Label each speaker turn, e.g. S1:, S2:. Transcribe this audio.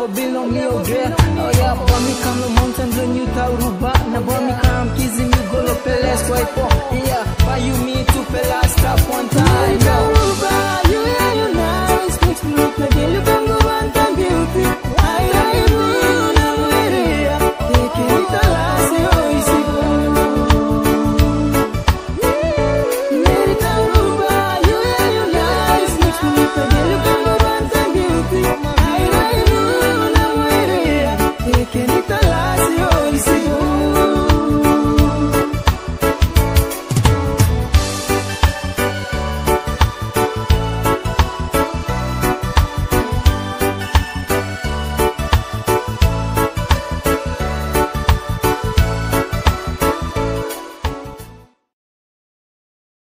S1: never been on me or dread. Oh yeah, but me come the mountain blue you ta ruba. Na but me come kizzy me go lo pele swipe. Yeah, buy you me to pela stop one